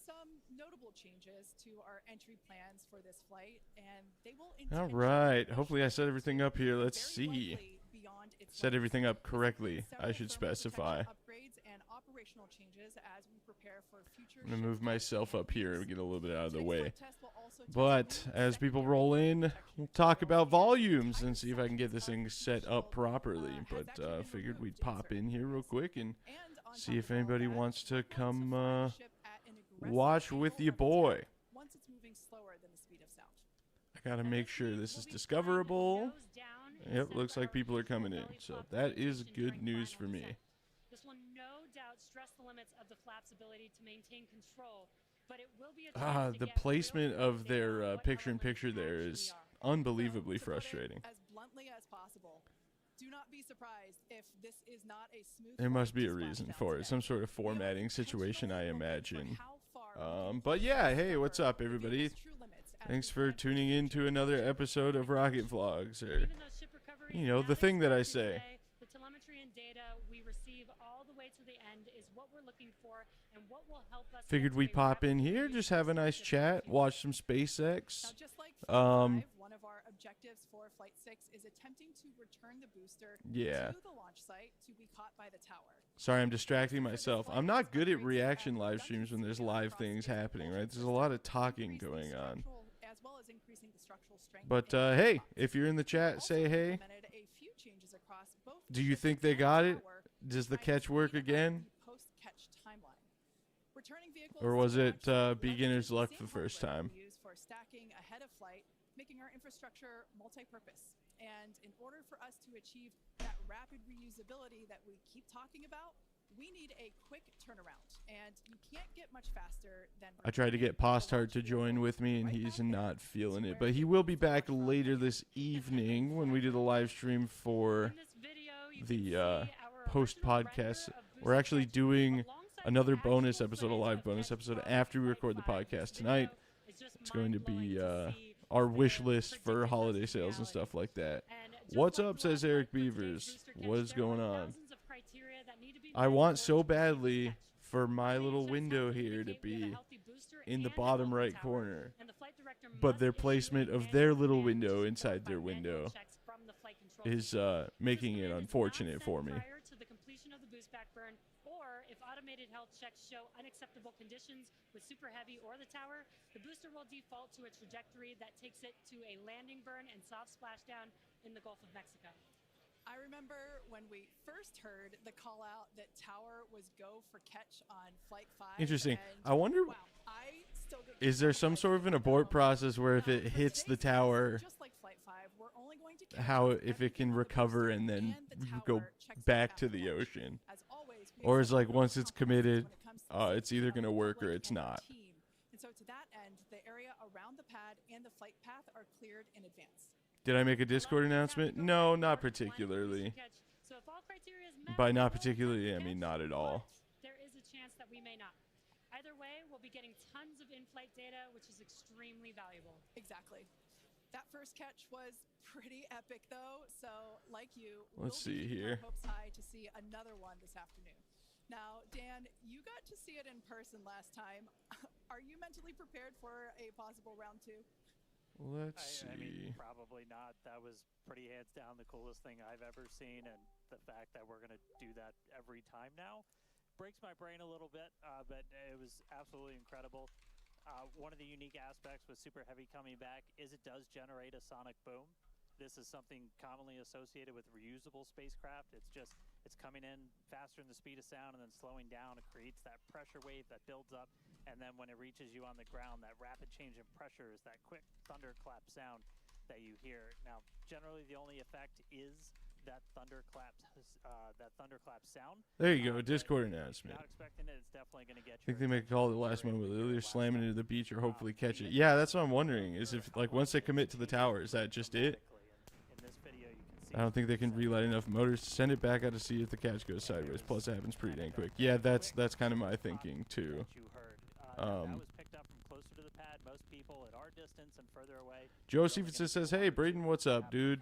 some notable changes to our entry plans for this flight, and they will All intentionally right. push Hopefully I set everything altitude up here. Let's very see. likely beyond its Set limits. everything up This includes correctly, I several should thermal specify. protection upgrades and operational changes as we prepare for future I'm going to ship move tests myself and up here use. and get a little bit out of the Today's way. flight test will also test But new as people secondary roll thermal in, protection we'll talk materials about and volumes entire and see if I can get this sections thing of set heat up shield properly. has But actually been figured we'd removed in pop certain in here real areas. quick and And on see top if of all of anybody that, wants to we're going to come fly the ship at an aggressive watch with angle your of attack boy. once it's moving slower than the speed of sound. I gotta make sure this is discoverable. Yep, looks like people are coming in. So that is good news for me. This will no doubt stress the limits of the flap's ability to maintain control, but it will be a The placement of their picture-in-picture there is unbelievably So, to put it frustrating. as bluntly as possible, do not be surprised if this is not a smooth There must flight be to a reason splashdown for it, today. some sort of We are formatting situation, I intentionally looking for imagine. how far we can But push yeah, this hey, what's lever up, within everybody? its true limits as Thanks we for plan tuning future in to ship another tests. episode of Rocket Vlogs, or you know, the thing that I say. The telemetry and data we receive all the way to the end is what we're looking for and what will help us. Figured we'd pop in here, just have a nice chat, watch some Now, SpaceX. just like Flight 5, one of our objectives for Flight 6 is attempting to return the booster Yeah. to the launch site to be caught by the tower. Sorry, I'm distracting myself. I'm not good at reaction live streams when there's live things happening, right? There's a lot of talking going on. As well as increasing the structural strength. But and hey, response. if you're in the chat, Also say hey. implemented a few changes across both Do you ship think they and got it? tower Does the to catch work speed up again? the post-catch timeline. Returning vehicles Or to was the it launch site beginner's leverages luck the the same first hardware time? we use for stacking ahead of flight, making our infrastructure multi-purpose. And in order for us to achieve that rapid reusability that we keep talking about, we need a quick turnaround, and you can't get much faster than. I tried to get Posthart to join with me, and he's not feeling it. But he will be back later this evening when we do the live stream for the post-podcast. We're actually doing another bonus episode, a live bonus episode, after we record the podcast tonight. It's going to be our wish list for holiday sales and stuff like that. What's up, says Eric Beavers. What is going on? I want so badly for my little window here to be in the bottom right corner, but their placement of their little window inside their window is making it unfortunate for me. Or if automated health checks show unacceptable conditions with super heavy or the tower, the booster will default to a trajectory that takes it to a landing burn and soft splashdown in the Gulf of Mexico. I remember when we first heard the call out that tower was go for catch on Flight 5. Interesting. and I wonder, wow, I still get is there some sort of an abort process where if it For hits the today's test, tower, just like Flight 5, we're only going to catch how on if every it can view of the recover booster and then and the go tower checks back out to after the launch. ocean? As always, we Or is accept like no once it's compromises committed, when it comes to the it's safety either of the going to work or public it's and our not. team. And so to that end, the area around the pad and the flight path are cleared in advance. Did I make a Discord announcement? No, not particularly. So if all criteria is met, By we not will particularly, attempt I to mean catch, not at all. but there is a chance that we may not. Either way, we'll be getting tons of in-flight data, which is extremely valuable. Exactly. That first catch was pretty epic, though. So, like you, Let's we'll be see keeping our here. hopes high to see another one this afternoon. Now, Dan, you got to see it in person last time. Are you mentally prepared for a possible round two? Let's I see. mean, probably not. That was pretty hands down the coolest thing I've ever seen, and the fact that we're going to do that every time now breaks my brain a little bit, but it was absolutely incredible. One of the unique aspects with Super Heavy coming back is it does generate a sonic boom. This is something commonly associated with reusable spacecraft. It's coming in faster than the speed of sound and then slowing down. It creates that pressure wave that builds up, and then when it reaches you on the ground, that rapid change in pressure is that quick thunderclap sound that you hear. Now, generally the only effect is that thunderclap sound. There you go, Discord announcement. Not expecting it, it's definitely going to get I think they make a call at the last moment, whether they're slamming into the beach or hopefully catch it. Yeah, that's what I'm wondering, is if, like, once they commit to the tower, is that just it? In this video, you can see I don't think they can relight enough motors to send it back out to see if the catch goes sideways. Plus, it happens pretty dang quick. Yeah, that's kind of my thinking, too. that you heard. That was picked up from closer to the pad. Most people at our distance and further away. Joe Stevenson says, hey, Braden, what's up, dude?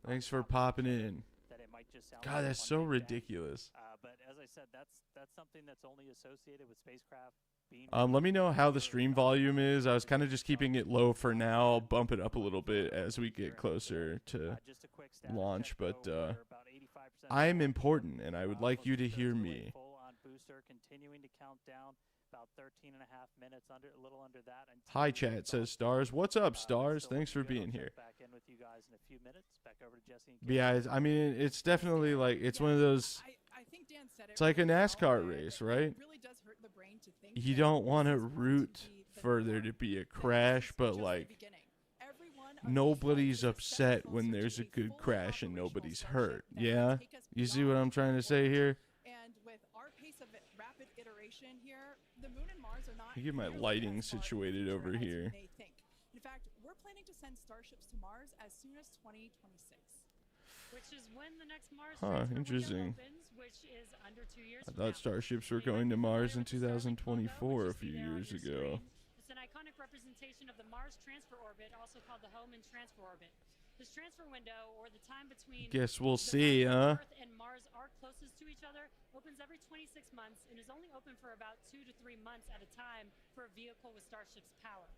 Thanks for popping in. That it might might just sound God, like that's one so big bang. ridiculous. But as I said, that's something that's only associated with spacecraft being. Let me know how the stream volume is. I was kind of just So, keeping it low for now. I'll bump it up a little bit as we get closer to just a quick status launch, check, but though, we're about 85% I'm full. important, and I would like you to Boosters hear are me. full on booster, continuing to count down about 13 and a half minutes, a little under that. Hi, chat, says Stars. What's up, Stars? Thanks for being here. Back in with you guys in a few minutes. Back over to Jesse and But yeah, I mean, it's definitely like, it's one of those, I think Dan said it it's like a really well, NASCAR and race, it right? really does hurt the brain to think You that don't want to this is going root be the for there norm. to be a That this crash, is but just the like, beginning. Every one of these nobody's flights is a step upset when closer there's to a good fully crash and operational nobody's Starship hurt. that will Yeah? take us You see what I'm beyond trying to say orbit. here? And with our pace of rapid iteration here, the moon and Mars are not I get my nearly lighting as far in the situated future over as you here. may think. In fact, we're planning to send Starships to Mars as soon as 2026. Which is when the next Mars Huh, transfer window interesting. opens, which is under 2 years I from thought now. starships were You might going to be Mars in familiar with the Starlink 2024 logo, a which few you see there on years your ago. screen. It's an iconic representation of the Mars transfer orbit, also called the home and transfer orbit. This transfer window, or the time between Guess we'll the see, point huh? where Earth and Mars are closest to each other, opens every 26 months and is only open for about 2 to 3 months at a time for a vehicle with Starship's power.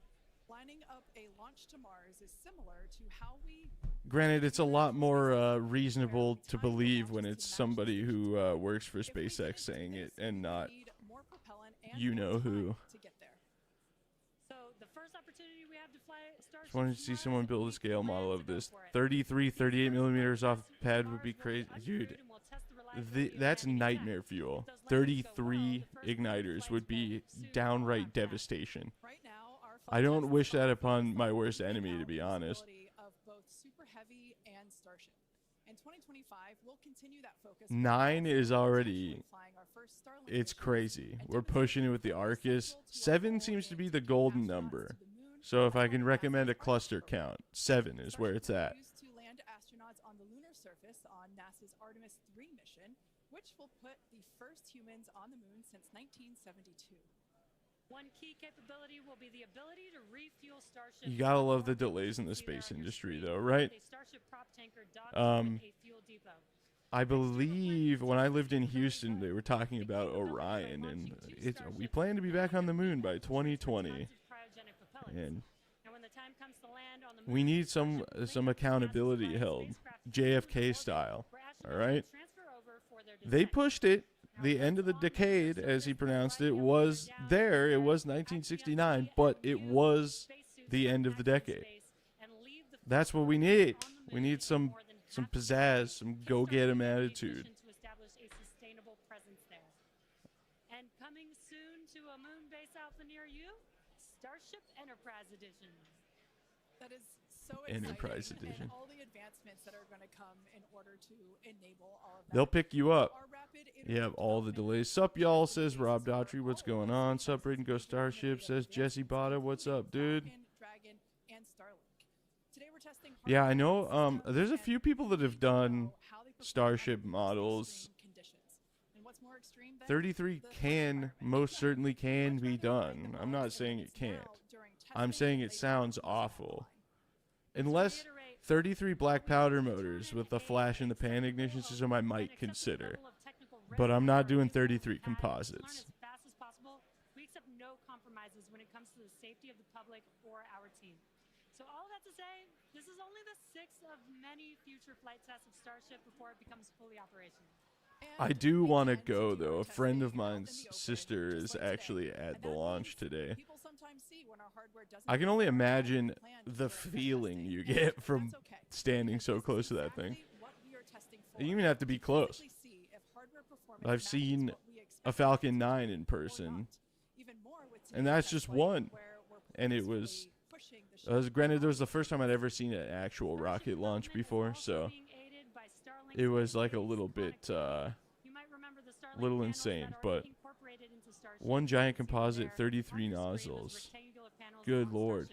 Lining up a launch to Mars is similar to how we Granted, it's a lot more reasonable to believe when it's somebody who works for if we get SpaceX into saying it this, and we not need more propellant and you more know who. time to get there. So the first opportunity we have to fly Starship Just wanted to to see Mars, someone build a we scale plan model to of go this. for it. 33, 38 millimeters off the pad would be Mars will crazy. uncrewed Dude, and will test the reliability of that's landing attacks. nightmare fuel. If those landings go well, 33 the first moon igniters flights would be will soon downright have that. devastation. Right now, our I don't flight wish tests that are upon focused my on worst proving enemy, to out be honest. usability of both Super Heavy and Starship. In 2025, we'll continue that focus. with 9 also is already, potentially flying our first Starlink it's missions crazy. and We're demonstrate pushing it with the how we're Arcus. central to our 7 goal seems to in be the taking golden astronauts number. to the moon, So if as I can well as recommend a Artemis cluster program. count, 7 is where it's Starship at. will be used to land astronauts on the lunar surface on NASA's Artemis 3 mission, which will put the first humans on the moon since 1972. One key capability will be the ability to refuel Starship. You gotta on love the orbit, delays in the which you see there space on your industry, screen, though, right? with a Starship prop tanker docked Um, with a fuel depot. I believe when I lived in Houston, they were talking about Orion, and we plan to be back on the moon by 2020. And when the time comes to land on the we moon, need some Starship will some land on NASA's accountability Orion held, spacecraft in JFK orbit, style. where astronauts All will right. transfer over for their They descent. pushed it. Now, The what's end of the on lunar decade, surface as he and pronounced right it, here was down there. It there, was actually 1969, get but it new was spacesuits the right end of the back into decade. space and leave the That's what we first need. on the We moon need in some more than half a pizzazz, decade, some kickstarting go-get-em the attitude. mission to establish a sustainable presence there. And coming soon to a moon base alpha near you, Starship Enterprise Edition. That is so exciting, Enterprise Edition. and all the advancements that are going to come in order to enable all of that. They'll pick you up. Our rapid You have iterative all the development delays. Sup, y'all, says is Rob where Daughtry. What's all of going our on? space Sup, Raiden Go assets will be Starship, integrated says Jesse advancements, Bada. What's up, dude? Falcon, Dragon, and Starlink. Today we're testing Yeah, I hardware know. systems, There's a and few people that we have need to know done how they perform Starship under the most models. extreme conditions. And what's more extreme than 33 the can, environment? most certainly can Much be rather break done. the I'm laws not than saying when it it's now can't. during I'm testing saying they it don't sounds use that awful. line. Unless Reiterate, 33 black powder motors determine with the a flash in the pan acceptable ignition level system I of- an might acceptable consider. level of technical But I'm not readiness doing for a vehicle 33 we've had to learn composites. as fast as possible. We accept no compromises when it comes to the safety of the public or our team. So all that to say, this is only the 6th of many future flight tests of Starship before it becomes fully operational. I And do we want to plan go, do our though. A friend of testing out in mine's the open, sister just is like today. actually at And the that launch means today. people sometimes see when our hardware doesn't I can only perform as imagine planned the during test feeling testing, you and get from that's okay, standing because so this is close to that thing. exactly what we are testing for. You even have to be To close. physically see if hardware performance I've matches seen what we a expect it Falcon to 9 in or person, not. Even more with and today's that's test just flight, one. where we're And it purposefully was, pushing the ship granted, it was the beyond first time I'd ever seen an actual rocket launch before, so it was like a little bit, little insane, but one giant composite, 33 nozzles. Good lord.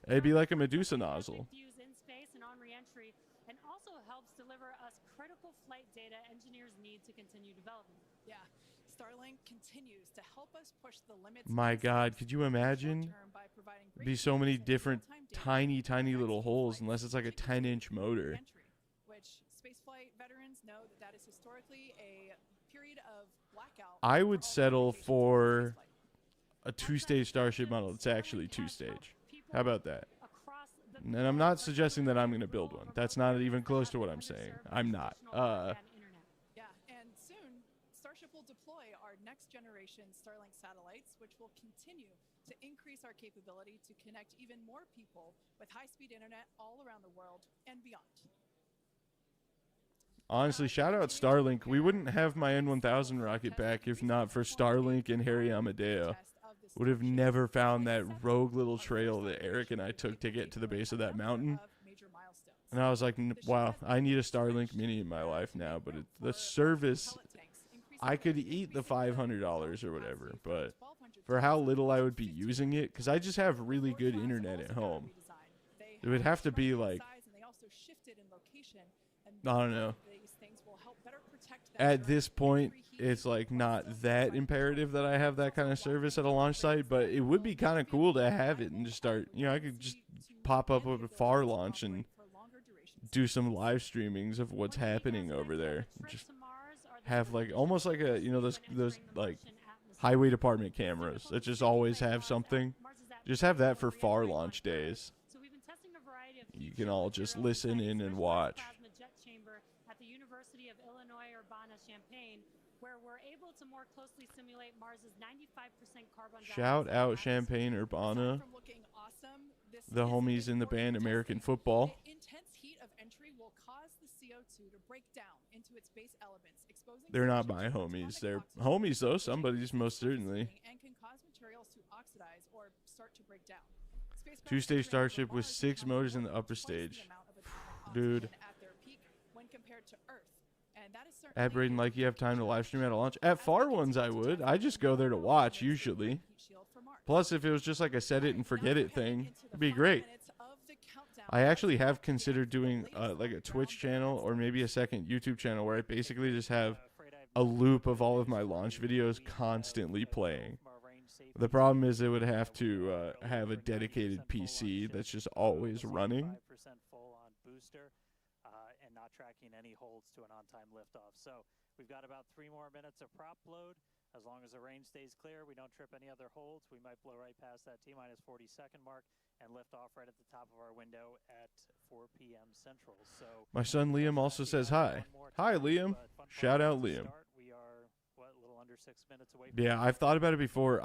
It'd be like a Medusa nozzle. And also helps deliver us critical flight data engineers need to continue development. Yeah, Starlink continues to help us push the limits. My of God, space could you in the short imagine? term by providing great Be so many speeds and different real-time data tiny, for tiny our little next few holes, flights, unless it's like a keeping 10-inch motor. entry, which spaceflight veterans blackout. I would for all settle communications for spaceflight. a two-stage Starship model. It's actually two-stage. How about that? And I'm not suggesting that I'm going to build one. That's not even close to what I'm saying. I'm not. Yeah, and soon Starship will deploy our next generation Starlink satellites, which will continue to increase our capability to connect even more people with high-speed internet all around the world and beyond. Honestly, shout out Starlink. We wouldn't have my N1000 rocket back if not for Starlink and Harry Amadeo. Would have never found that rogue little trail that Eric and I took to get to the base of that mountain. And I was like, wow, I need a Starlink Mini in my life now. But the service, I could eat the $500 or whatever. But for how little I would be using it, because I just have really good internet at home. It would have to be like, I don't know. At this point, it's like not that imperative that I have that kind of service at a launch site, but it would be kind of cool to have it and just start, you know, I could just pop up with a far launch and do some live streamings of what's happening over there. Just have like almost like a, you know, those like highway department cameras that just always have something. Just have that for far launch days. You can all just listen in and watch. At the University of Illinois Urbana-Champaign, where we're able to more closely simulate Mars's 95% carbon dioxide. Shout out Champaign-Urbana, the homies in the band American Football. Intense heat of entry will cause the CO2 to break down into its base elements, exposing. They're not my homies. They're homies though. Somebody's most certainly. And can cause materials to oxidize or start to break down. Two-stage Starship with 6 motors in the upper stage. Dude. At Braden, like you have time to live stream at a launch. At far ones, I would. I just go there to watch usually. Plus, if it was just like a set it and forget it thing, it'd be great. I actually have considered doing like a Twitch channel or maybe a second YouTube channel where I basically just have a loop of all of my launch videos constantly playing. The problem is it would have to have a dedicated PC that's just always running. Not tracking any holds to an on-time liftoff. So we've got about 3 more minutes of prop load. As long as the range stays clear, we don't trip any other holds. We might blow right past that T-minus 40-second mark and lift off right at the top of our window at 4 p.m. Central. So my son Liam also says hi. Hi, Liam. Shout out Liam. We are, what, a little under 6 minutes away. Yeah, I've thought about it before.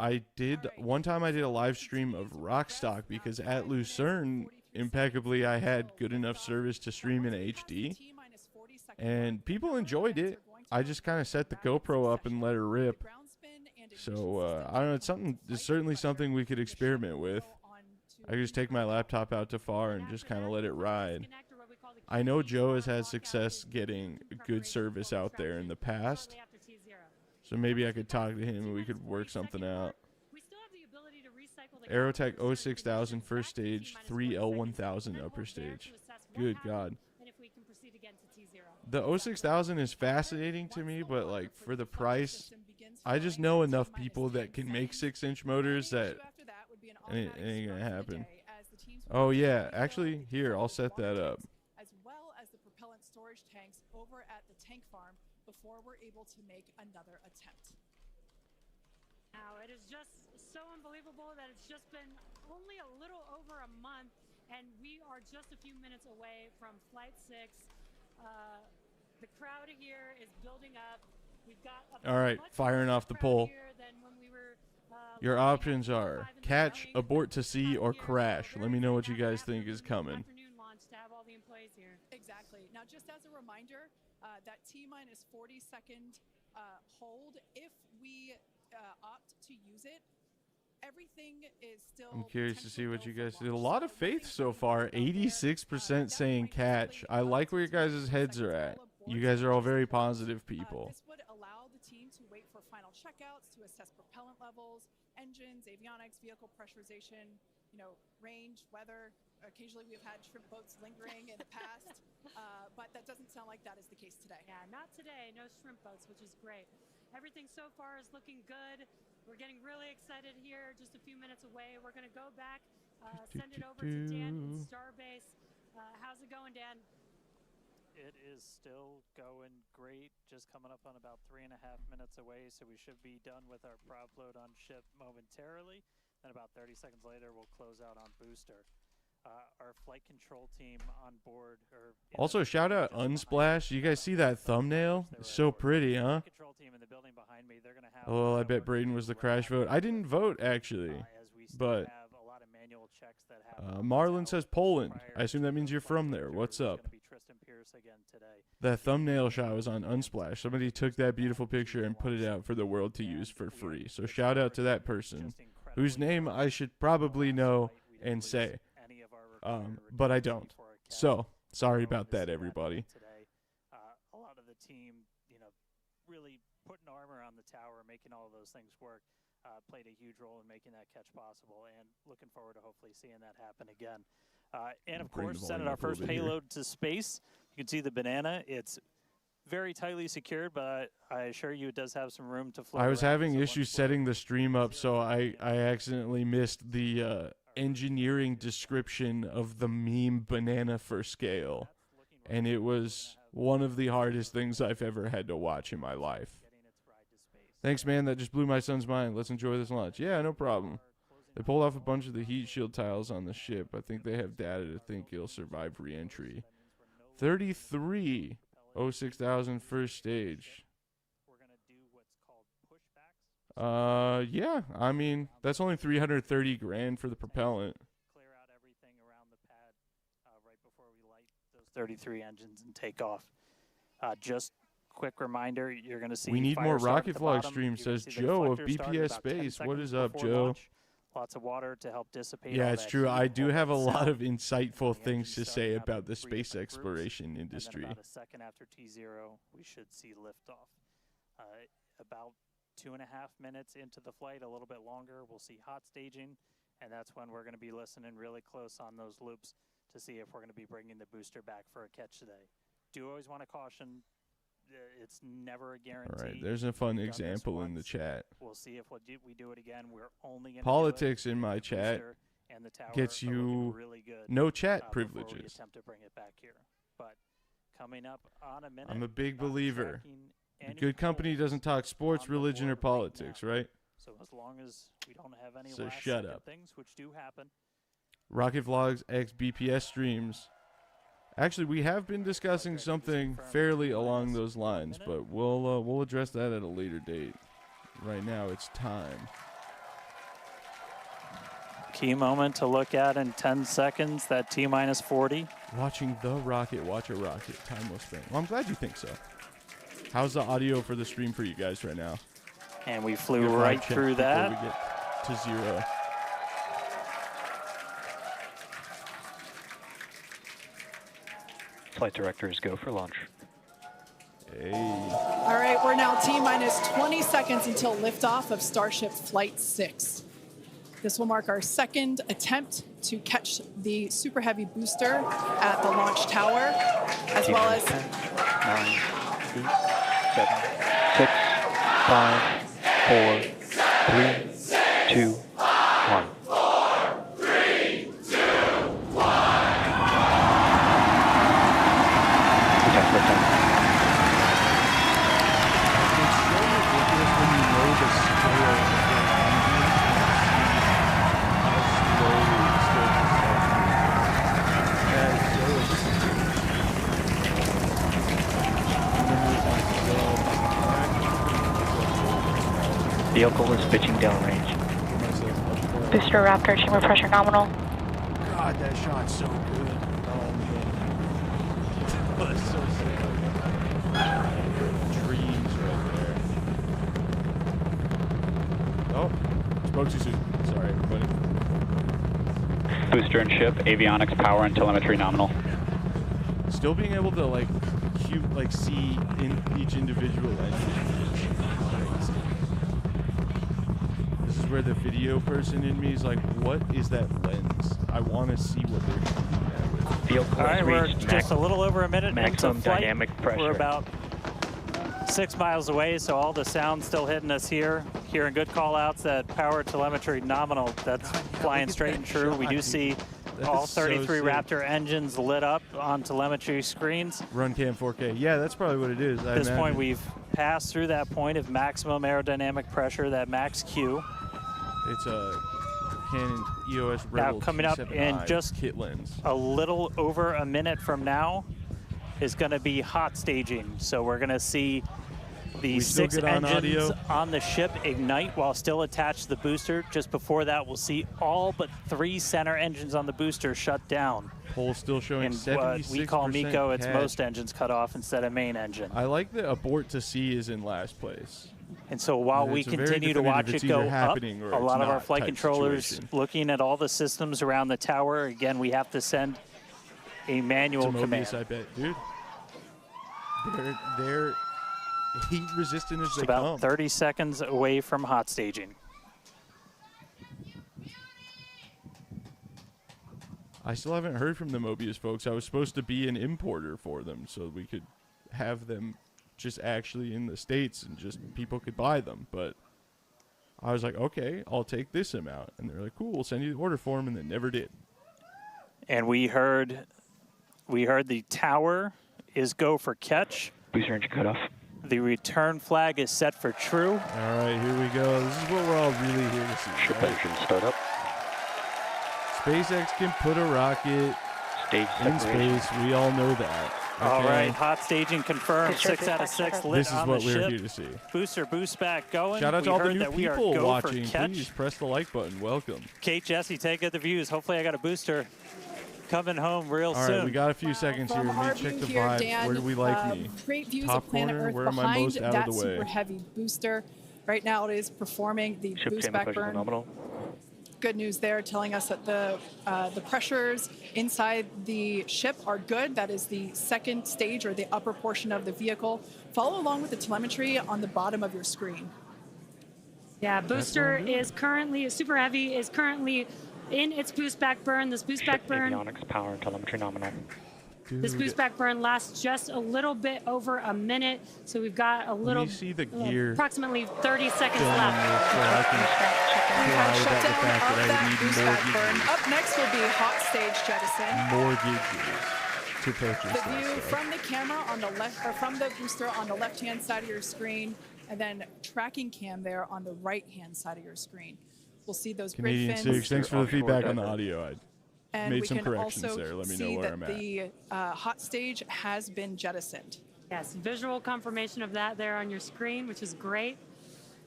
One time I did a live stream of Rockstock because at Lucerne, impeccably, I had good enough service to stream in HD. And people enjoyed it. I just kind of set the GoPro up and let her rip. So, I don't know, it's certainly something we could experiment with. I could just take my laptop out to far and just kind of let it ride. I know Joe has had success getting good service out there in the past. So maybe I could talk to him and we could work something out. Aerotech 06000 first stage, 3L1000 upper stage. Good God. The 06000 is fascinating to me, but like for the price, I just know enough people that can make 6-inch motors that it ain't gonna happen. Oh yeah, actually, here, I'll set that up. As well as the propellant storage tanks over at the tank farm before we're able to make another attempt. Now, it is just so unbelievable that it's just been only a little over a month, and we are just a few minutes away from Flight 6. The crowd here is building up. We've got all right, firing off the pole. Your options are catch, abort to sea, or crash. Let me know what you guys think is coming. Exactly. Now, just as a reminder, that T-minus 40-second hold, if we opt to use it, everything is still. I'm curious to see what you guys did. A lot of faith so far. 86% saying catch. I like where your guys' heads are at. You guys are all very positive people. This would allow the team to wait for final checkouts to assess propellant levels, engines, avionics, vehicle pressurization, range, weather. Occasionally we've had shrimp boats lingering in the past, but that doesn't sound like that is the case today. Yeah, not today. No shrimp boats, which is great. Everything so far is looking good. We're getting really excited here. Just a few minutes away. We're going to go back, send it over to Dan in Starbase. How's it going, Dan? It is still going great, just coming up on about 3.5 minutes away, so we should be done with our prop load on ship momentarily. Then about 30 seconds later, we'll close out on booster. Our flight control team on board. Also, shout out Unsplash. You guys see that thumbnail? It's so pretty, huh? Control team in the building behind me, they're gonna have, Oh, I bet Braden was the crash vote. I didn't vote, actually. But have a lot of manual checks that happen. Marlon says Poland. I assume that means you're from there. What's up? That thumbnail shot was on Unsplash. Somebody took that beautiful picture and put it out for the world to use for free. So shout out to that person, whose name I should probably know and say. But I don't. So, sorry about that, everybody. A lot of the team, really putting armor on the tower, making all of those things work, played a huge role in making that catch possible, and looking forward to hopefully seeing that happen again. And of course, sending our first payload to space. You can see the banana. It's very tightly secured, but I assure you it does have some room to float. I was having issues setting the stream up, so I accidentally missed the engineering description of the meme banana for scale, and it was one of the hardest things I've ever had to watch in my life. Thanks, man. That just blew my son's mind. Let's enjoy this launch. Yeah, no problem. They pulled off a bunch of the heat shield tiles on the ship. I think they have data to think it'll survive re-entry. 33. 06,000 first stage. Yeah, I mean, that's only 330 grand for the propellant. Clear out everything around the pad right before we light those 33 engines and take off. Just quick reminder, you're going to see we need more Rocket Vlog bottom. stream, says Joe of BPS Space. What is up, Joe? Launch. Lots of water to help dissipate. Yeah, all it's that true. heat, I do all have a that lot sound. of insightful The things to engines say start about the up in 3 space different groups, exploration and industry. then about a second after T0, we should see liftoff. About 2.5 minutes into the flight, a little bit longer, we'll see hot staging, and that's when we're going to be listening really close on those loops to see if we're going to be bringing the booster back for a catch today. Do always want to caution, it's never a guarantee. All right, there's a fun We've done this example in the once. chat. We'll see if we do it again. We're only going to Politics in my chat and the tower gets are looking you really good, no chat before we privileges. attempt to bring it back here. But coming up on a minute, I'm a big not believer. tracking A any good company polls doesn't talk sports, on the religion, or board right politics, now. right? So as long as we don't have any So last shut second up. things, which do happen. Rocket Vlogs X BPS streams. Actually, we have been discussing something fairly along those lines, but we'll address that at a later date. Right now, it's time. Key moment to look at in 10 seconds, that T-minus 40. Watching the rocket, watch a rocket. Time well spent. Well, I'm glad you think so. How's the audio for the stream for you guys right now? And we flew Your right vibe check through before that. we get to 0. Flight directors go for launch. Hey. All right, we're now T-minus 20 seconds until liftoff of Starship Flight 6. This will mark our second attempt to catch the Super Heavy booster at the launch tower, as well as 10, 9, 8, 7, 6, 5, 4, 3, 2, 1. Detect liftoff. It's so ridiculous when you know the scale of the how slowly it's still that is so exciting. Vehicle is pitching downrange. Booster Raptor, chamber pressure nominal. God, that shot's so good. Oh, man. That was so sick. Dreams right there. Oh, spoke too soon. Sorry, everybody. Booster and ship, avionics, power, and telemetry nominal. Still being able to, like, see in each individual engine. This is where the video person in me is like, what is that lens? I want to see what they're shooting at with. Vehicle All right, has we're reached just a little over a minute maximum into flight. dynamic pressure. We're about 6 miles away, so all the sound's still hitting us here. Hearing good call-outs that power telemetry nominal. That's flying straight and true. We do see All 33 Raptor engines lit up on telemetry screens. Run cam 4K. Yeah, that's probably what it is. At this point, we've passed through that point of maximum aerodynamic pressure, that max Q. It's a Canon EOS Now Rebel coming up in just kit lens. a little over a minute from now is going to be hot staging. So we're going to see the 6 engines on the ship ignite while still attached to the booster. Just before that, we'll see all but 3 center engines on the booster shut down. Poll still showing 76%. What we call MECO, it's catch. most engines cut off instead of main engine. I like the abort to sea is in last place. And so while we continue to watch it go up, a lot of our flight controllers looking at all the systems around the tower. Again, we have to send a manual command. I bet, dude. They're heat resistant as they come. About 30 seconds away from hot staging. I still haven't heard from the Mobius folks. I was supposed to be an importer for them so we could have them just actually in the States and just people could buy them. But I was like, okay, I'll take this amount. And they're like, cool, we'll send you the order form, and they never did. And we heard the tower is go for catch. Booster engine cut off. The return flag is set for true. All right, here we go. This is what we're all really here to see. Ship right? engine start up. SpaceX can put a rocket in space. We all know that. Okay. All right, hot staging confirmed. 6 out of 6 lit on the ship. This is what we're here to see. Booster boost back going. Shout out to all the new people watching. Please press the like button. Welcome. Kate, Jesse, take out the views. Hopefully I got a booster coming home real soon. All right, we got a few seconds here. Let me check the vibe. Dan, where do we like me? Great views Top of planet corner, Earth where am I behind most out that of the way? super heavy booster. Right now it is performing the boost back burn. Nominal. Good news there, telling us that the pressures inside the ship are good. That is the second stage, or the upper portion of the vehicle. Follow along with the telemetry on the bottom of your screen. Yeah, booster is currently, super heavy is currently in its boost back burn. This boost back burn. Avionics, power, and telemetry nominal. This boost back burn lasts just a little bit over a minute, so we've got a little, see the gear approximately 30 seconds left. Shut down of that boost back burn. Up next will be hot stage jettison. More gauges to purchase. The view from the camera on the left, or from the booster on the left-hand side of your screen, and then tracking cam there on the right-hand side of your screen. We'll see those Canadian great fins. Six, thanks for the feedback on the audio. And made we some can corrections also there. Let me know see where that I'm at. the hot stage has been jettisoned. Yes, visual confirmation of that there on your screen, which is great.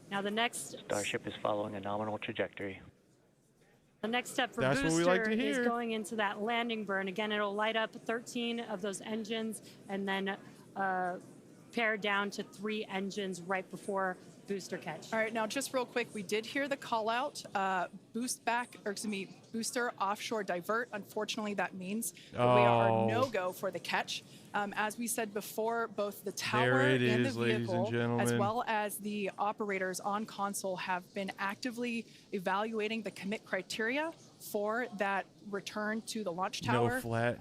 Now the next Starship is following a nominal trajectory. The next step for That's what we booster like to is hear. going into that landing burn. Again, it'll light up 13 of those engines and then pare down to 3 engines right before booster catch. All right, now just real quick, we did hear the call out, booster offshore divert. Unfortunately, that means that we are no-go for the catch. As we said before, both the tower and the vehicle, as well as the operators on console, have been actively evaluating the commit criteria for that return to the launch tower. No flat.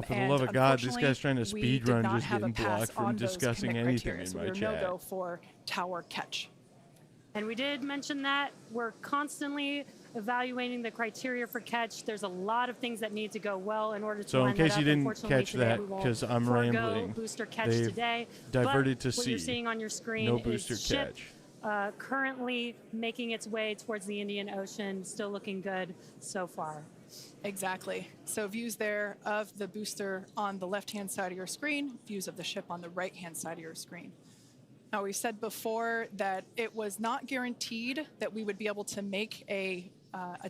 For the love of God, this guy's trying to speed run, just getting blocked from discussing anything in my chat. No-go for tower catch. And we did mention that we're constantly evaluating the criteria for catch. There's a lot of things that need to go well in order to So in line case that you up. didn't catch that, because I'm rambling, booster catch they've today. diverted to what you're sea. seeing on your screen No is booster ship, catch. currently making its way towards the Indian Ocean. Still looking good so far. Exactly. So views there of the booster on the left-hand side of your screen, views of the ship on the right-hand side of your screen. Now, we said before that it was not guaranteed that we would be able to make a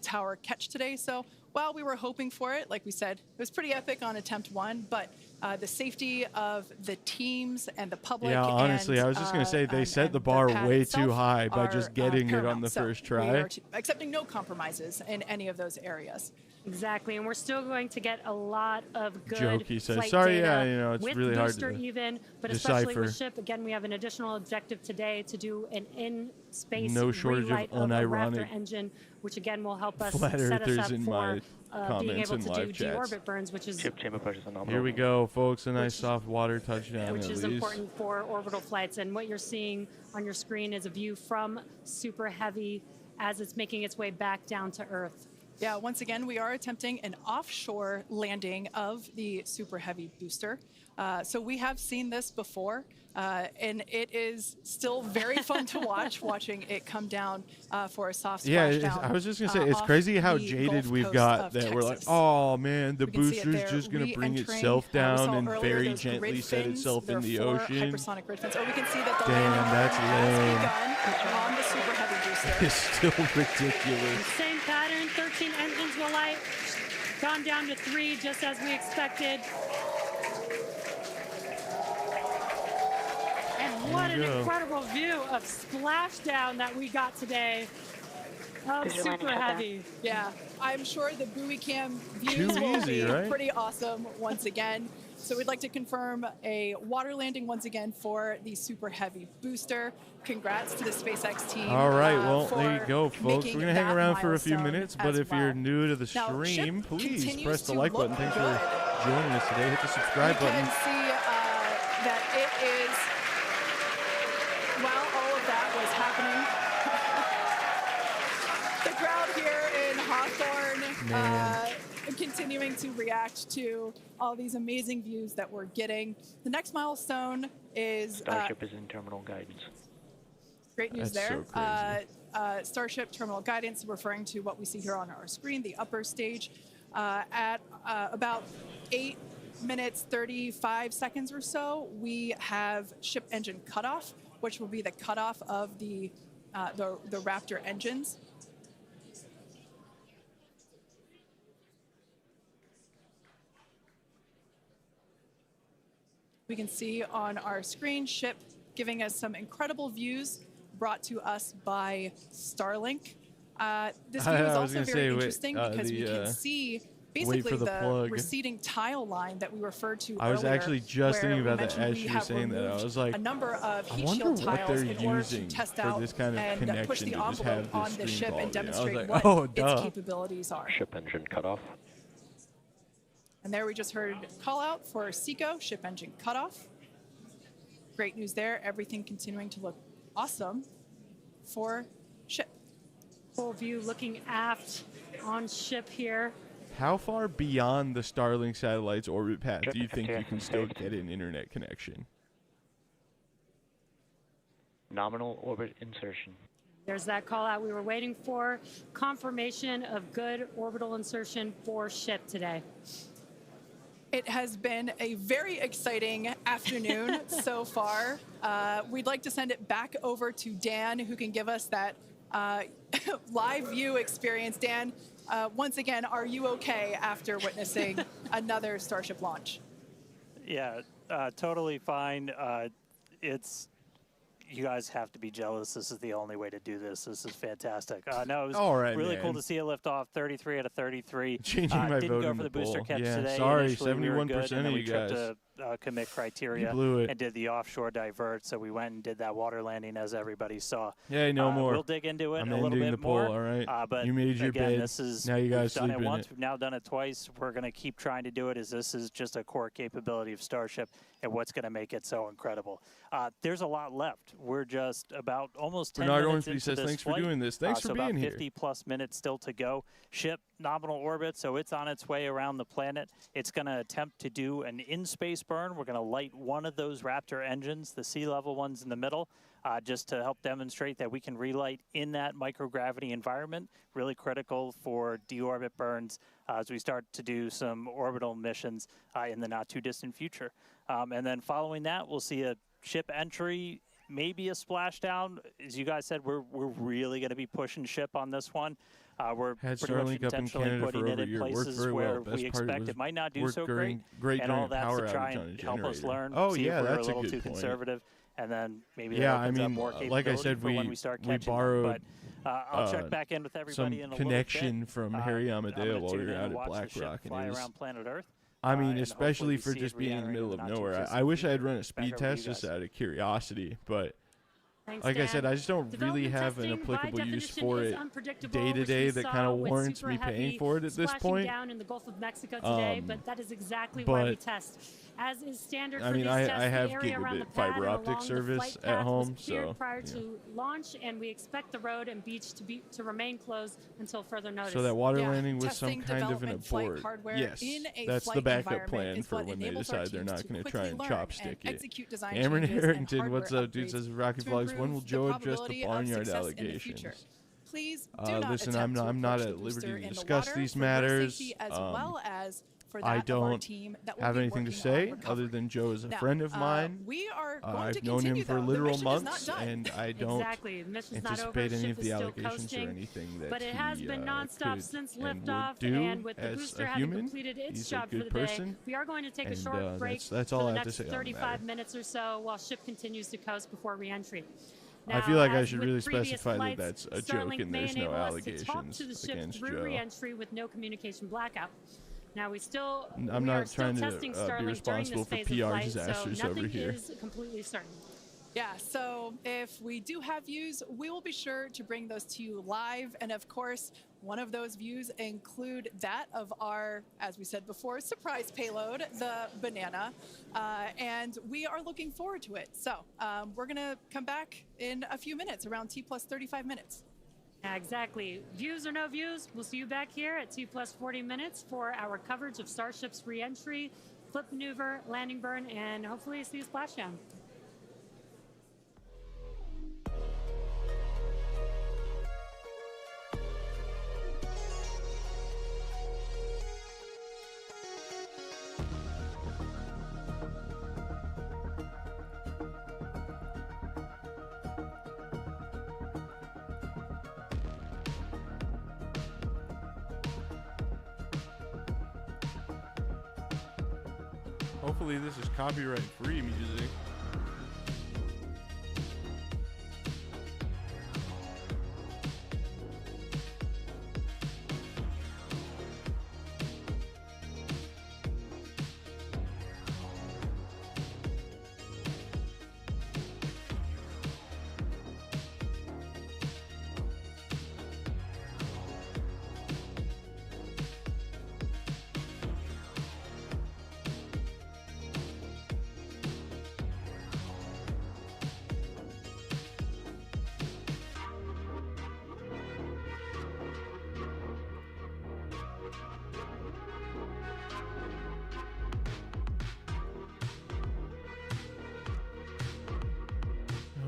tower catch today. So while we were hoping for it, like we said, it was pretty epic on attempt 1, but the safety of the teams and the public. Yeah, honestly, I was just going to say they set the bar way too high by just getting it on the first try. We are accepting no compromises in any of those areas. Exactly, and we're still going to get a lot of good Jokey says, flight sorry, data yeah, you know, it's with really hard booster to even, but decipher. especially with ship. Again, we have an additional objective today to do an in-space No shortage of relight of a unironic Raptor engine, which again will help us flat set us earthers up in for my being comments able and to live do chats. deorbit burns, which is Ship chamber pressure is nominal. Here we go, folks. A nice soft water touchdown. which at is least. important for orbital flights. And what you're seeing on your screen is a view from Super Heavy as it's making its way back down to Earth. Yeah, once again, we are attempting an offshore landing of the Super Heavy booster. So we have seen this before, and it is still very fun to watch, watching it come down for a soft splashdown. I was just going to say, it's crazy how jaded we've got that we're like, oh, man, the booster's just going to bring itself down and very gently set itself in the ocean. Hypersonic grid fins. Or we can see that the Damn, that's lame. begun on the Super Heavy booster. It's still ridiculous. Same pattern, 13 engines will light, gone down to 3 just as we expected. And what an incredible view of splashdown that we got today of Super Heavy. Yeah, I'm sure the buoy cam views will be pretty awesome once again. So we'd like to confirm a water landing once again for the Super Heavy booster. Congrats to the SpaceX team. All right, well, there you go, folks. We're going to hang around for a few minutes, but if you're new to the stream, please press the like button. Thanks for joining us today. Hit the subscribe button. You can see that it is, while all of that was happening, the crowd here in Hawthorne continuing to react to all these amazing views that we're getting. The next milestone is Starship is in terminal guidance. Great news That's there. So crazy. Starship terminal guidance, referring to what we see here on our screen, the upper stage, at about 8 minutes 35 seconds or so, we have ship engine cutoff, which will be the cutoff of the Raptor engines. We can see on our screen ship giving us some incredible views brought to us by Starlink. This view is also very interesting because we can see basically the receding tile line that we referred to earlier. I was actually just thinking about that as you were saying that. I was like, a number of I heat wonder shield what tiles they're in order to using test for out this kind of and connection push the to just have envelope on the this ship stream and volume. I was demonstrate like, what oh, its capabilities are. Ship engine cutoff. And there we just heard call out for SECO, ship engine cutoff. Great news there. Everything continuing to look awesome for ship. Full view looking aft on ship here. How far beyond the Starlink satellite's orbit path do you think you can still get an internet connection? Nominal orbit insertion. There's that call out we were waiting for. Confirmation of good orbital insertion for ship today. It has been a very exciting afternoon so far. We'd like to send it back over to Dan, who can give us that live view experience. Dan, once again, are you okay after witnessing another Starship launch? Yeah, totally fine. You guys have to be jealous. This is the only way to do this. This is fantastic. No, it was really cool to see a liftoff. 33 out of 33. Changing my didn't vote go in for the the booster poll. caps Yeah, today. sorry, Initially, 71% of you guys. To commit criteria and did the offshore divert. So we went and did that water landing, as everybody saw. Yeah, no more. We'll dig into it I'm a little bit the more. Poll, all right. But you made your again, bed. This is, now you guys we've done sleep it in once. it. We've now done it twice. We're going to keep trying to do it. This is just a core capability of Starship and what's going to make it so incredible. There's a lot left. We're just about almost 10 minutes into says, this thanks flight. for doing this. Thanks for being about here. 50+ minutes still to go. Ship nominal orbit, so it's on its way around the planet. It's going to attempt to do an in-space burn. We're going to light one of those Raptor engines, the sea level ones in the middle, just to help demonstrate that we can relight in that microgravity environment. Really critical for deorbit burns as we start to do some orbital missions in the not too distant future. And then following that, we'll see a ship entry, maybe a splashdown. As you guys said, we're really going to be pushing ship on this one. We're had pretty much Starlink up in intentionally Canada putting for it over a in year. places Worked very where well. Best we part expect it might not do so great. Great And all during that's power to try outage on a and help us generator. learn, Oh, see yeah, if we're a that's a little good too point. conservative, and then maybe Yeah, that opens up more like capability I said, for when we start we catching them. borrowed But I'll check back in with everybody in a connection little bit. from Harry Amadeo while we were out at Black Black Rock. fly around planet Earth. I mean, And especially hopefully for we see just it being in the re-entering middle of the not too nowhere. distant I wish I had future. run a Back speed over to test you just guys. out of curiosity, but Thanks, Like I Dan. said, I just don't really Development have an testing, by applicable use definition, for is it unpredictable, day to which day we that saw kind of with warrants super me paying heavy for it at this splashing point. down in the Gulf of Mexico today, but that is exactly why we test. As is standard I for mean, these I tests, have the area around the gigabit pad fiber and optic along the service flight at path home, was cleared so prior to launch, and we expect the road and beach to remain closed until further notice. so that water Yeah, landing was some testing kind of an development flight abort. hardware Yes, in a that's the flight backup environment plan is for what when they enables our decide they're teams not to going to quickly try and learn chopstick and it. execute design Cameron changes and Harrington, what's hardware up, dude? upgrades Says Rocket to Vlogs. When will improve the Joe address the probability of barnyard success in the future. allegations? Please do not Listen, attempt to I'm not approach at the liberty booster to in the discuss water these for your matters. safety as well as for I that of our don't team that will have be anything to working say on recovery. other than Joe is a Now, friend of mine. We are going to I've known continue, him for though. The literal mission is not months, done. and I don't Exactly. The mission's not over. anticipate any Ship of is the still allegations coasting, or anything that but it he has been nonstop could since and would liftoff, do and with the as booster a having human. completed its He's job a good for the day, person, we are going to take a and, short break that's for all the I have to next say on the 35 matter. minutes or so while ship continues to coast before re-entry. I feel like I as should with really previous specify that flights, that's a joke Starlink and may there's no enable us to talk allegations to the ship against through Joe. re-entry with no communication blackout. Now we I'm are not still trying to testing be Starlink during responsible this for phase PR of flight, disasters so over nothing here. is completely certain. Yeah, so if we do have views, we will be sure to bring those to you live. And of course, one of those views include that of our, as we said before, surprise payload, the banana. And we are looking forward to it. So we're going to come back in a few minutes, around T plus 35 minutes. Yeah, exactly. Views or no views, we'll see you back here at T plus 40 minutes for our coverage of Starship's re-entry, flip maneuver, landing burn, and hopefully see a splashdown. Hopefully this is copyright-free music.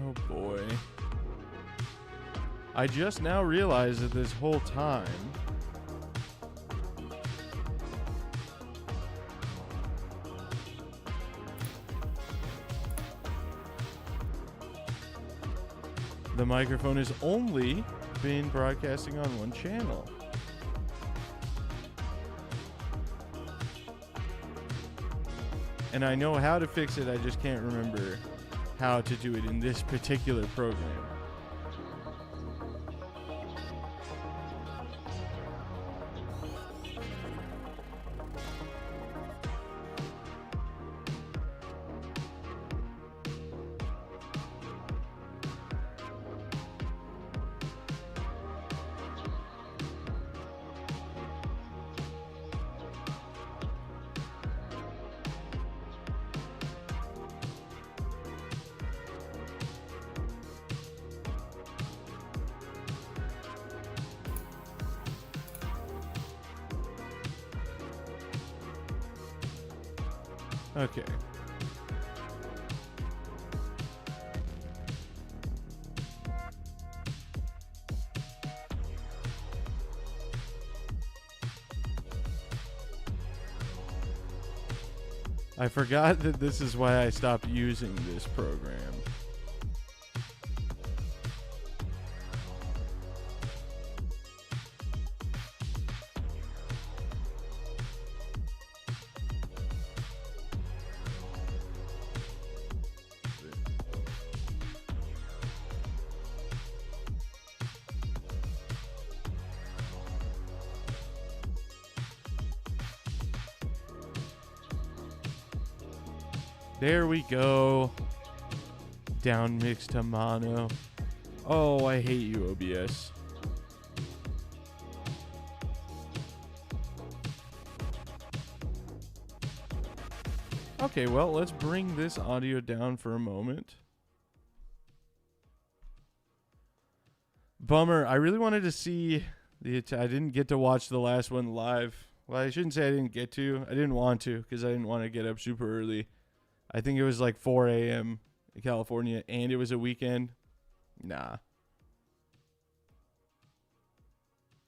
Oh boy. I just now realized that this whole time the microphone has only been broadcasting on one channel. And I know how to fix it, I just can't remember how to do it in this particular program. Okay. I forgot that this is why I stopped using this program. There we go. down mix to mono. Oh, I hate you, OBS. Okay, well, let's bring this audio down for a moment. Bummer. I really wanted to see I didn't get to watch the last one live. Well, I shouldn't say I didn't get to. I didn't want to because I didn't want to get up super early. I think it was like 4 a.m. in California, and it was a weekend. Nah.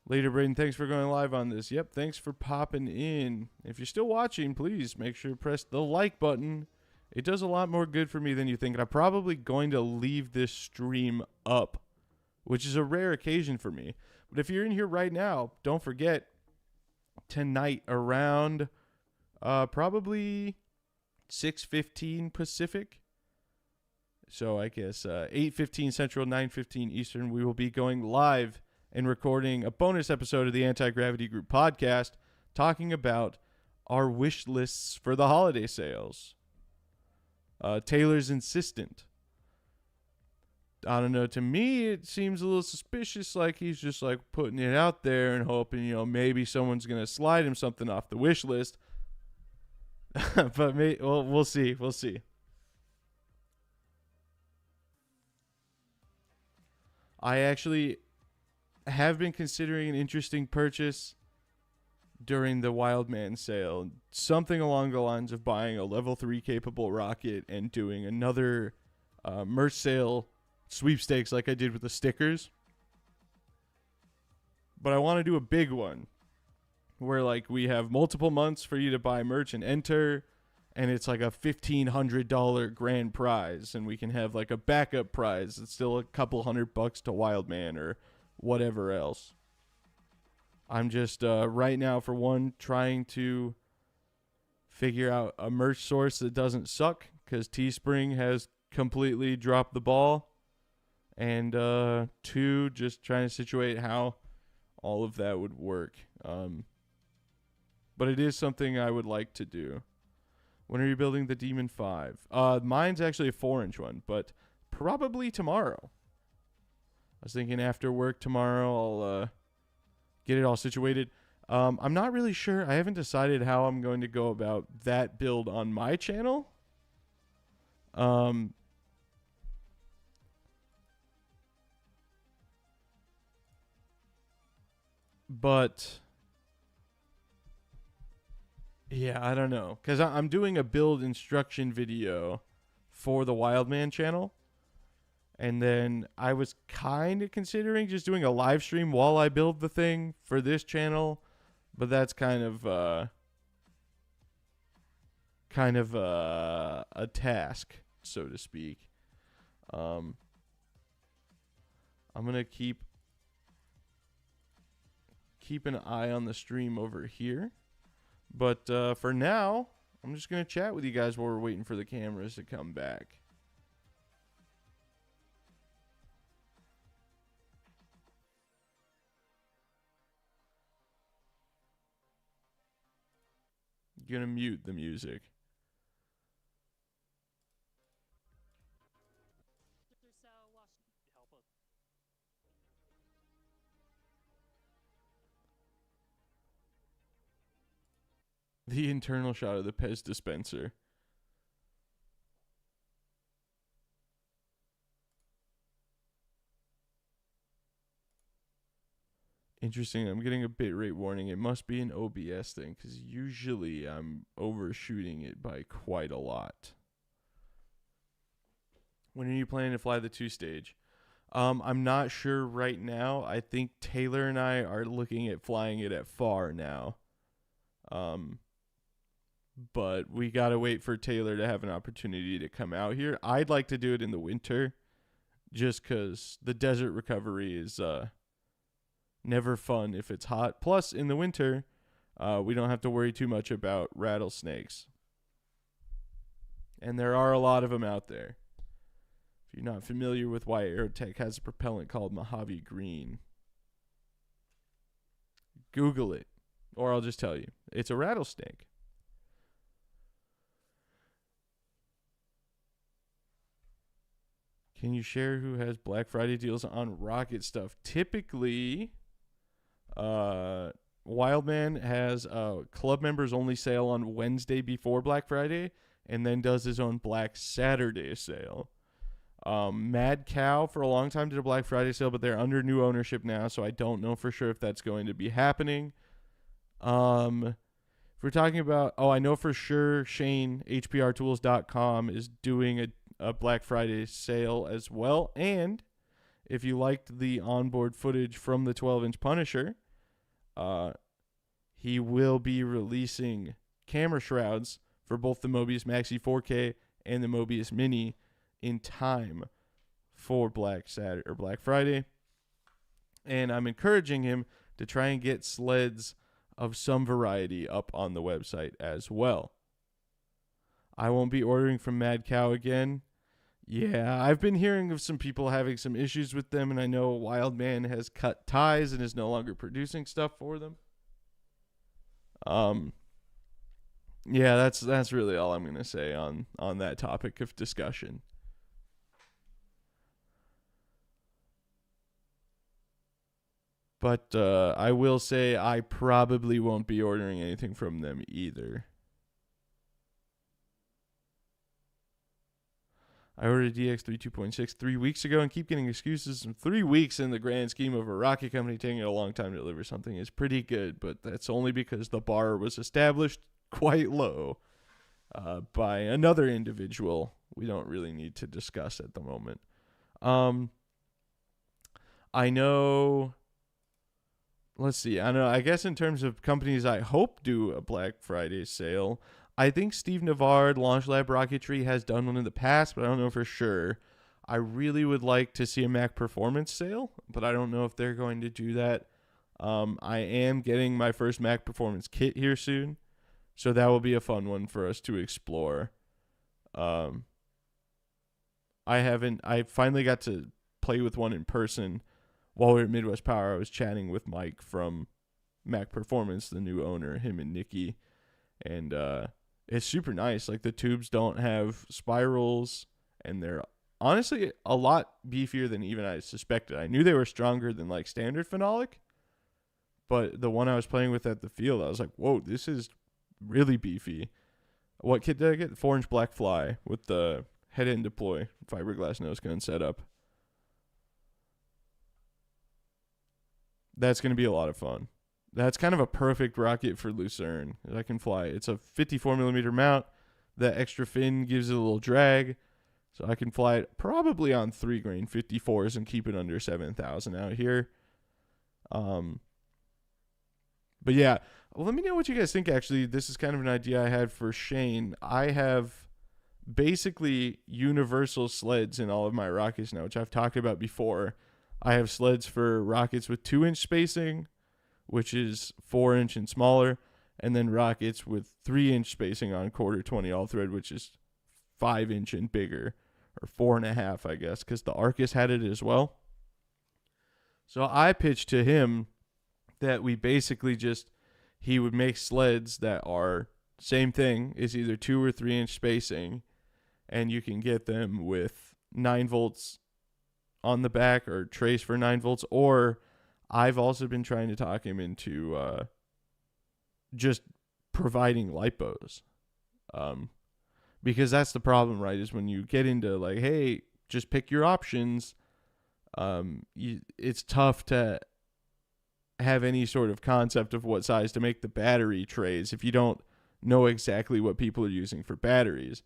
Later, Braden, thanks for going live on this. Yep, thanks for popping in. If you're still watching, please make sure to press the like button. It does a lot more good for me than you think. And I'm probably going to leave this stream up, which is a rare occasion for me. But if you're in here right now, don't forget, tonight around probably 6:15 Pacific. So I guess 8:15 Central, 9:15 Eastern, we will be going live and recording a bonus episode of the Anti-Gravity Group podcast talking about our wish lists for the holiday sales. Taylor's insistent. I don't know, to me it seems a little suspicious, like he's just like putting it out there and hoping, maybe someone's going to slide him something off the wish list. But we'll see. We'll see. I actually have been considering an interesting purchase during the Wildman sale. Something along the lines of buying a level 3 capable rocket and doing another merch sale sweepstakes like I did with the stickers. But I want to do a big one where like we have multiple months for you to buy merch and enter, and it's like a $1,500 grand prize, and we can have like a backup prize. It's still a couple $100 to Wildman or whatever else. I'm just right now, for one, trying to figure out a merch source that doesn't suck, because Teespring has completely dropped the ball. And two, just trying to situate how all of that would work. But it is something I would like to do. When are you building the Demon 5? Mine's actually a 4-inch one, but probably tomorrow. I was thinking after work tomorrow I'll get it all situated. I'm not really sure. I haven't decided how I'm going to go about that build on my channel. But yeah, I don't know, because I'm doing a build instruction video for the Wildman channel. And then I was kind of considering just doing a live stream while I build the thing for this channel. But that's kind of a task, so to speak. I'm going to keep an eye on the stream over here. But for now, I'm just going to chat with you guys while we're waiting for the cameras to come back. Gonna mute the music. The internal shot of the Pez dispenser. Interesting. I'm getting a bitrate warning. It must be an OBS thing, because usually I'm overshooting it by quite a lot. When are you planning to fly the 2-stage? I'm not sure right now. I think Taylor and I are looking at flying it at FAR now. But we got to wait for Taylor to have an opportunity to come out here. I'd like to do it in the winter, just because the desert recovery is never fun if it's hot. Plus, in the winter, we don't have to worry too much about rattlesnakes. And there are a lot of them out there. If you're not familiar with why Aerotech has a propellant called Mojave Green, Google it, or I'll just tell you. It's a rattlesnake. Can you share who has Black Friday deals on Rocket stuff? Typically, Wildman has a club members only sale on Wednesday before Black Friday, and then does his own Black Saturday sale. Mad Cow for a long time did a Black Friday sale, but they're under new ownership now, so I don't know for sure if that's going to be happening. If we're talking about, I know for sure Shane, HPRtools.com, is doing a Black Friday sale as well. And if you liked the onboard footage from the 12-inch Punisher, he will be releasing camera shrouds for both the Mobius Maxi 4K and the Mobius Mini in time for Black Friday. And I'm encouraging him to try and get sleds of some variety up on the website as well. I won't be ordering from Mad Cow again. Yeah, I've been hearing of some people having some issues with them, and I know Wildman has cut ties and is no longer producing stuff for them. Yeah, that's really all I'm going to say on that topic of discussion. But I will say I probably won't be ordering anything from them either. I ordered a DX3 2.6 3 weeks ago and keep getting excuses. 3 weeks in the grand scheme of a rocket company taking a long time to deliver something is pretty good, but that's only because the bar was established quite low by another individual we don't really need to discuss at the moment. I know... Let's see. I don't know. I guess in terms of companies I hope do a Black Friday sale, I think Steve Navard, Launch Lab Rocketry, has done one in the past, but I don't know for sure. I really would like to see a Mac Performance sale, but I don't know if they're going to do that. I am getting my first Mac Performance kit here soon, so that will be a fun one for us to explore. I finally got to play with one in person. While we were at Midwest Power, I was chatting with Mike from Mac Performance, the new owner, him and Nikki. And it's super nice. Like, the tubes don't have spirals, and they're honestly a lot beefier than even I suspected. I knew they were stronger than, like, standard phenolic. But the one I was playing with at the field, I was like, whoa, this is really beefy. What kit did I get? 4-inch Black Fly with the head-end deploy fiberglass nose gun setup. That's going to be a lot of fun. That's kind of a perfect rocket for Lucerne that I can fly. It's a 54 millimeter mount. The extra fin gives it a little drag, so I can fly it probably on 3-grain 54s and keep it under 7,000 out here. But yeah, well, let me know what you guys think. Actually, this is kind of an idea I had for Shane. I have basically universal sleds in all of my rockets now, which I've talked about before. I have sleds for rockets with 2-inch spacing, which is 4-inch and smaller, and then rockets with 3-inch spacing on quarter 20 all thread, which is 5-inch and bigger, or 4.5, I guess, because the Arcus had it as well. So I pitched to him that we basically he would make sleds that are same thing, is either 2 or 3-inch spacing, and you can get them with 9 volts on the back or trace for 9 volts, or I've also been trying to talk him into just providing lipos, because that's the problem, right, is when you get into like, hey, just pick your options, it's tough to have any sort of concept of what size to make the battery trays if you don't know exactly what people are using for batteries.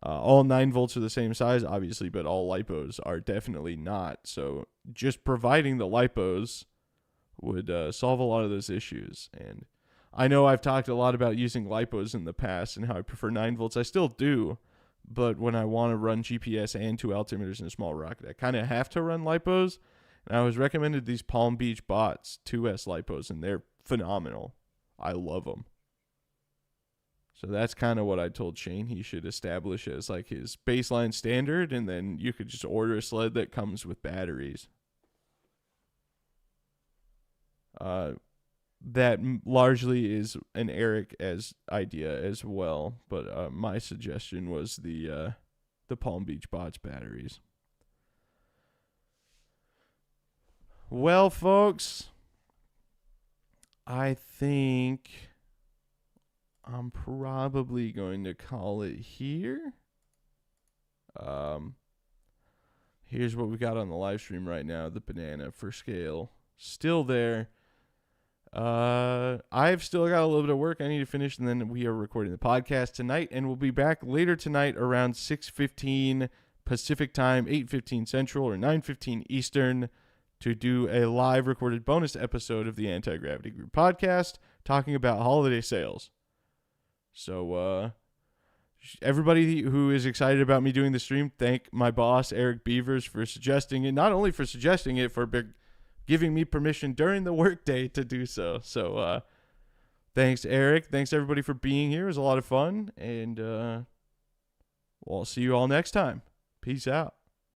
All 9 volts are the same size, obviously, but all lipos are definitely not. So just providing the lipos would solve a lot of those issues. And I know I've talked a lot about using lipos in the past and how I prefer 9 volts. I still do, but when I want to run GPS and 2 altimeters in a small rocket, I kind of have to run lipos. And I was recommended these Palm Beach Bots 2S lipos, and they're phenomenal. I love them. So that's kind of what I told Shane he should establish as like his baseline standard, and then you could just order a sled that comes with batteries. That largely is an Eric as idea as well, but my suggestion was the Palm Beach Bots batteries. Well, folks, I think I'm probably going to call it here. Here's what we got on the live stream right now. The banana for scale. Still there. I've still got a little bit of work I need to finish, and then we are recording the podcast tonight, and we'll be back later tonight around 6:15 Pacific time, 8:15 Central, or 9:15 Eastern to do a live recorded bonus episode of the Anti-Gravity Group podcast talking about holiday sales. So, everybody who is excited about me doing the stream, thank my boss, Eric Beavers, for suggesting it. Not only for suggesting it, for giving me permission during the workday to do so. So, thanks, Eric. Thanks, everybody, for being here. It was a lot of fun. And we'll see you all next time. Peace out.